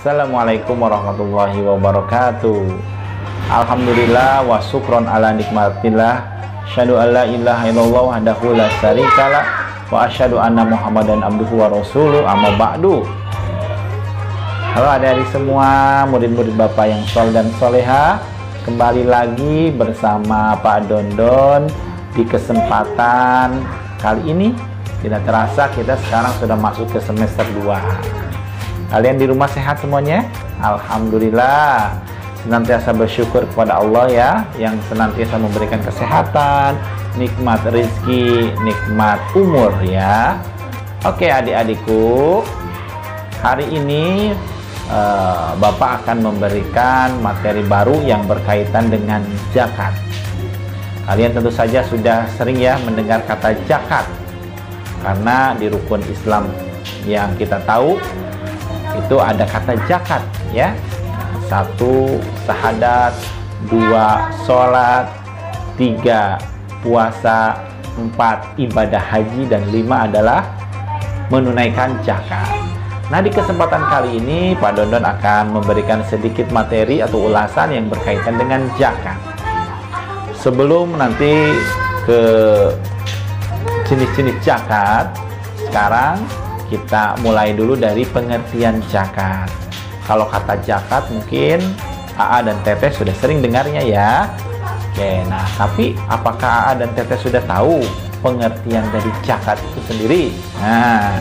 Assalamualaikum warahmatullahi wabarakatuh. Alhamdulillah wa syukron ala nikmatillah. Asyhadu alla ilaha illallah wahdahu la syarikalah wa asyhadu anna Muhammadan abduhu wa rasuluh. Amma ba'du. Halo adik-adik semua, murid-murid Bapak yang soleh dan soleha, kembali lagi bersama Pak Dondon di kesempatan kali ini. Tidak terasa kita sekarang sudah masuk ke semester 2. Kalian di rumah sehat semuanya? Alhamdulillah. Senantiasa bersyukur kepada Allah ya, yang senantiasa memberikan kesehatan, nikmat rezeki, nikmat umur ya. Oke adik-adikku, hari ini Bapak akan memberikan materi baru yang berkaitan dengan zakat. Kalian tentu saja sudah sering ya mendengar kata zakat, karena di rukun Islam yang kita tahu itu ada kata zakat ya. 1 syahadat, 2 sholat, 3 puasa, 4 ibadah haji, dan 5 adalah menunaikan zakat. Nah, di kesempatan kali ini Pak Dondon akan memberikan sedikit materi atau ulasan yang berkaitan dengan zakat. Sebelum nanti ke jenis-jenis zakat, sekarang kita mulai dulu dari pengertian zakat. Kalau kata zakat mungkin AA dan Teteh sudah sering dengarnya ya. Oke, nah tapi apakah AA dan Teteh sudah tahu pengertian dari zakat itu sendiri? Nah,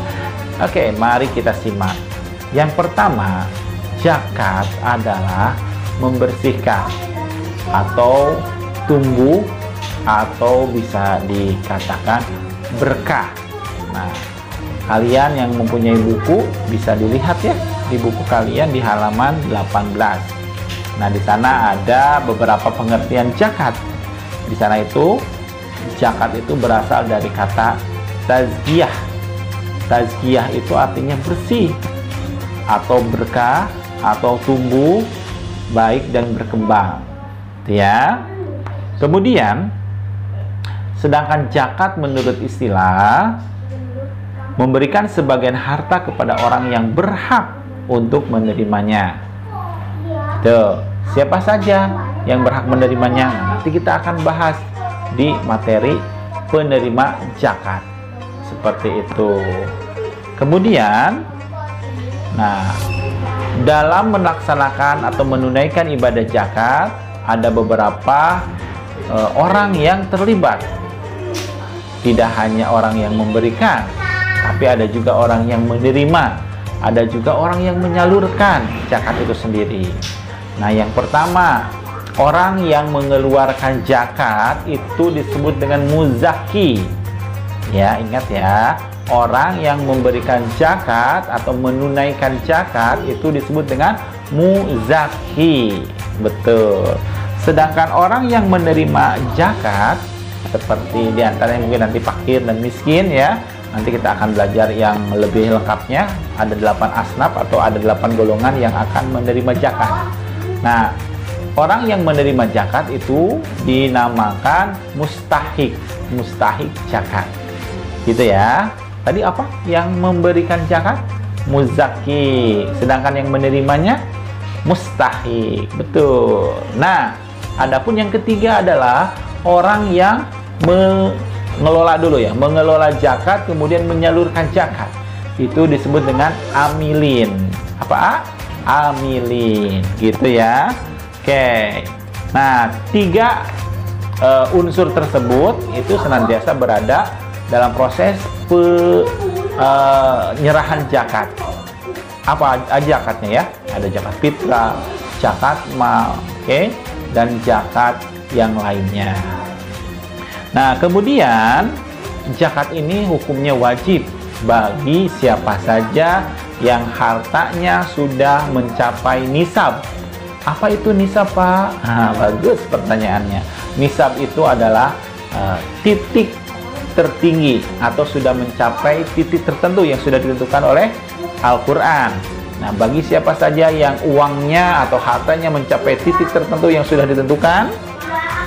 oke, mari kita simak. Yang pertama, zakat adalah membersihkan atau tumbuh atau bisa dikatakan berkah. Nah, kalian yang mempunyai buku bisa dilihat ya di buku kalian di halaman 18. Nah, di sana ada beberapa pengertian zakat. Di sana itu zakat itu berasal dari kata tazkiyah. Tazkiyah itu artinya bersih atau berkah atau tumbuh baik dan berkembang. Ya. Kemudian sedangkan zakat menurut istilah memberikan sebagian harta kepada orang yang berhak untuk menerimanya. Tuh, siapa saja yang berhak menerimanya? Nah, nanti kita akan bahas di materi penerima zakat. Seperti itu. Kemudian, nah, dalam melaksanakan atau menunaikan ibadah zakat ada beberapa orang yang terlibat. Tidak hanya orang yang memberikan, tapi ada juga orang yang menerima, ada juga orang yang menyalurkan zakat itu sendiri. Nah, yang pertama, orang yang mengeluarkan zakat itu disebut dengan muzaki. Ya, ingat ya, orang yang memberikan zakat atau menunaikan zakat itu disebut dengan muzaki. Betul. Sedangkan orang yang menerima zakat seperti diantaranya mungkin nanti fakir dan miskin ya. Nanti kita akan belajar yang lebih lengkapnya. Ada 8 asnaf atau ada 8 golongan yang akan menerima zakat. Nah, orang yang menerima zakat itu dinamakan mustahik. Mustahik zakat. Gitu ya. Tadi apa? Yang memberikan zakat? Muzaki. Sedangkan yang menerimanya mustahik. Betul. Nah, adapun yang ketiga adalah orang yang mengelola dulu ya, mengelola zakat kemudian menyalurkan zakat. Itu disebut dengan amilin. Apa? Amilin, gitu ya. Oke. Nah, 3 unsur tersebut itu senantiasa berada dalam proses penyerahan zakat. Apa aja zakatnya ya? Ada zakat fitrah, zakat mal, oke, dan zakat yang lainnya. Nah, kemudian zakat ini hukumnya wajib bagi siapa saja yang hartanya sudah mencapai nisab. Apa itu nisab, Pak? Nah, bagus pertanyaannya. Nisab itu adalah titik tertinggi atau sudah mencapai titik tertentu yang sudah ditentukan oleh Al-Quran. Nah, bagi siapa saja yang uangnya atau hartanya mencapai titik tertentu yang sudah ditentukan,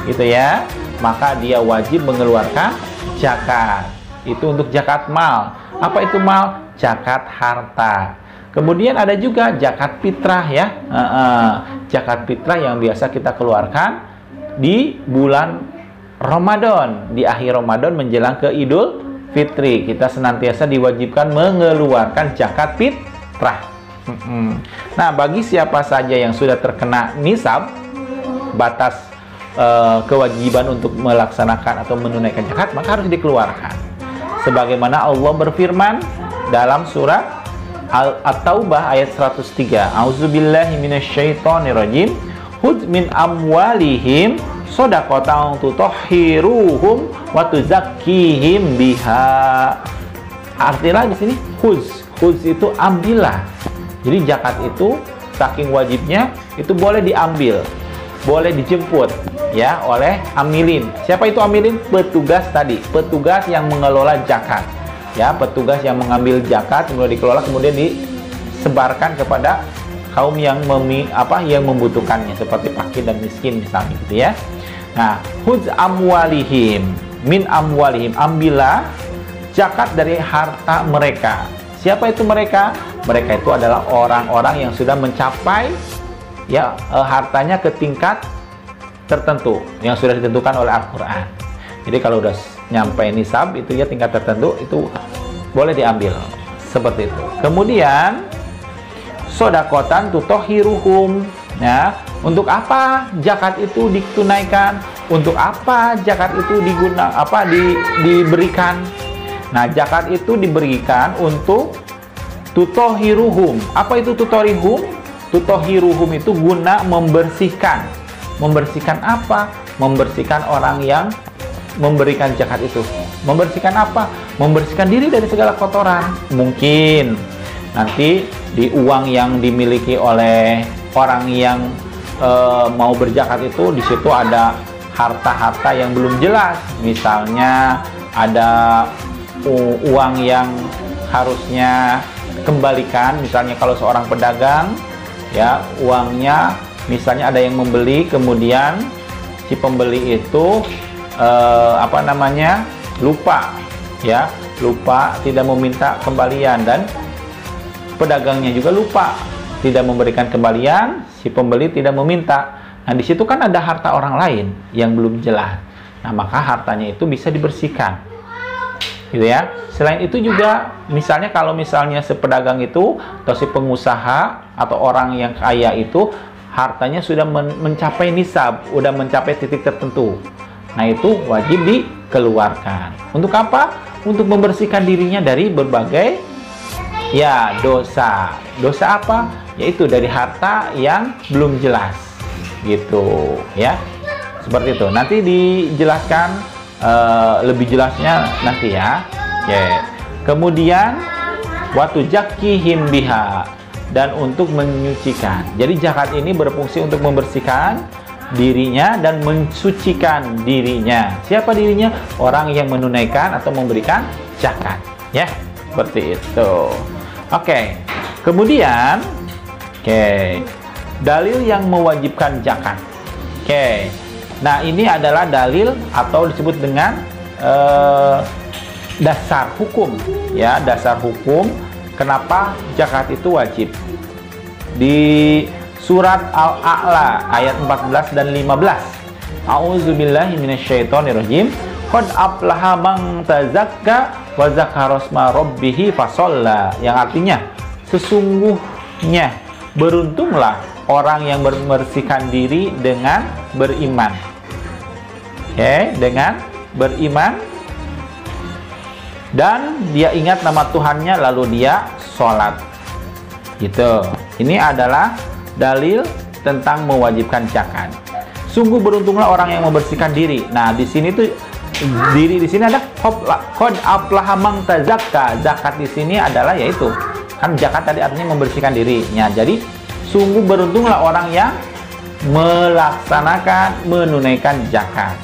gitu ya, maka dia wajib mengeluarkan zakat. Itu untuk zakat mal. Apa itu mal? Zakat harta. Kemudian ada juga zakat fitrah ya. Zakat fitrah yang biasa kita keluarkan di bulan Ramadan, di akhir Ramadan menjelang ke Idul Fitri. Kita senantiasa diwajibkan mengeluarkan zakat fitrah. Nah, bagi siapa saja yang sudah terkena nisab, batas kewajiban untuk melaksanakan atau menunaikan zakat, maka harus dikeluarkan. Sebagaimana Allah berfirman dalam surat At-Taubah ayat 103. A'udzubillahi minasyaitonirrajim. Hud min amwalihim shadaqatan tutahhiruhum wa tuzakkihim biha. Artinya di sini huz itu ambillah. Jadi zakat itu saking wajibnya itu boleh diambil, boleh dijemput ya oleh amilin. Siapa itu amilin? Petugas tadi, petugas yang mengelola zakat. Ya, petugas yang mengambil zakat kemudian dikelola, kemudian disebarkan kepada kaum yang membutuhkannya seperti fakir dan miskin misalnya gitu ya. Nah, huz amwalihim min amwalihim, ambillah zakat dari harta mereka. Siapa itu mereka? Mereka itu adalah orang-orang yang sudah mencapai ya hartanya ke tingkat tertentu yang sudah ditentukan oleh Al-Qur'an. Jadi kalau udah nyampe nisab itu ya tingkat tertentu, itu boleh diambil seperti itu. Kemudian sodakotan tutahhiruhum, ya, untuk apa zakat itu ditunaikan, untuk apa zakat itu diberikan. Nah, zakat itu diberikan untuk tutahhiruhum. Apa itu tutahhiruhum? Tutahhiruhum itu guna membersihkan. Membersihkan apa? Membersihkan orang yang memberikan zakat itu. Membersihkan apa? Membersihkan diri dari segala kotoran. Mungkin nanti di uang yang dimiliki oleh orang yang mau berzakat itu, di situ ada harta-harta yang belum jelas. Misalnya ada uang yang harusnya kembalikan. Misalnya kalau seorang pedagang ya, uangnya misalnya ada yang membeli, kemudian si pembeli itu lupa ya, lupa tidak meminta kembalian, dan pedagangnya juga lupa tidak memberikan kembalian, si pembeli tidak meminta. Nah, di situ kan ada harta orang lain yang belum jelas. Nah, maka hartanya itu bisa dibersihkan gitu ya. Selain itu juga misalnya kalau misalnya si pedagang itu atau si pengusaha atau orang yang kaya itu hartanya sudah mencapai nisab, sudah mencapai titik tertentu. Nah, itu wajib dikeluarkan. Untuk apa? Untuk membersihkan dirinya dari berbagai ya dosa. Dosa apa? Yaitu dari harta yang belum jelas. Gitu ya. Seperti itu. Nanti dijelaskan lebih jelasnya nanti ya. Oke. Kemudian watu zakihim biha, dan untuk menyucikan. Jadi zakat ini berfungsi untuk membersihkan dirinya dan mensucikan dirinya. Siapa dirinya? Orang yang menunaikan atau memberikan zakat ya, seperti itu. Oke. Kemudian dalil yang mewajibkan zakat. Nah, ini adalah dalil atau disebut dengan dasar hukum ya, dasar hukum kenapa zakat itu wajib. Di surat Al-A'la ayat 14 dan 15. A'udzubillahi minasyaitonirrajim. Qad aflaha man tazakka wa dzakara asma rabbih fasholla. Yang artinya sesungguhnya beruntunglah orang yang membersihkan diri dengan beriman. Dengan beriman dan dia ingat nama Tuhannya lalu dia sholat. Gitu. Ini adalah dalil tentang mewajibkan zakat. Sungguh beruntunglah orang yang membersihkan diri. Nah, di sini tuh diri di sini ada qad aflaha man tazakka. Zakat di sini adalah yaitu kan zakat tadi artinya membersihkan dirinya. Jadi sungguh beruntunglah orang yang melaksanakan menunaikan zakat.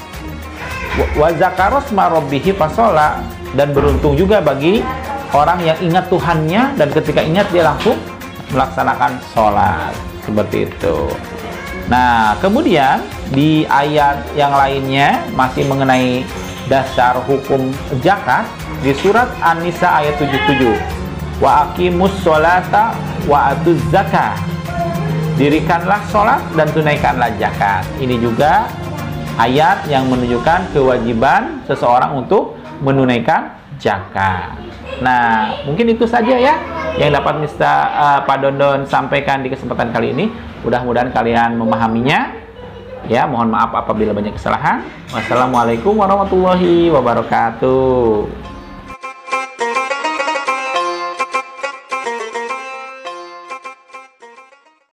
Wa dzakara asma rabbih fasholla, dan beruntung juga bagi orang yang ingat Tuhannya dan ketika ingat dia langsung melaksanakan sholat. Seperti itu. Nah, kemudian di ayat yang lainnya masih mengenai dasar hukum zakat di surat An-Nisa ayat 77. Wa aqimus sholata wa atuz zakah. Dirikanlah sholat dan tunaikanlah zakat. Ini juga ayat yang menunjukkan kewajiban seseorang untuk menunaikan zakat. Nah, mungkin itu saja ya yang dapat Pak Dondon sampaikan di kesempatan kali ini. Mudah-mudahan kalian memahaminya. Ya, mohon maaf apabila banyak kesalahan. Wassalamualaikum warahmatullahi wabarakatuh.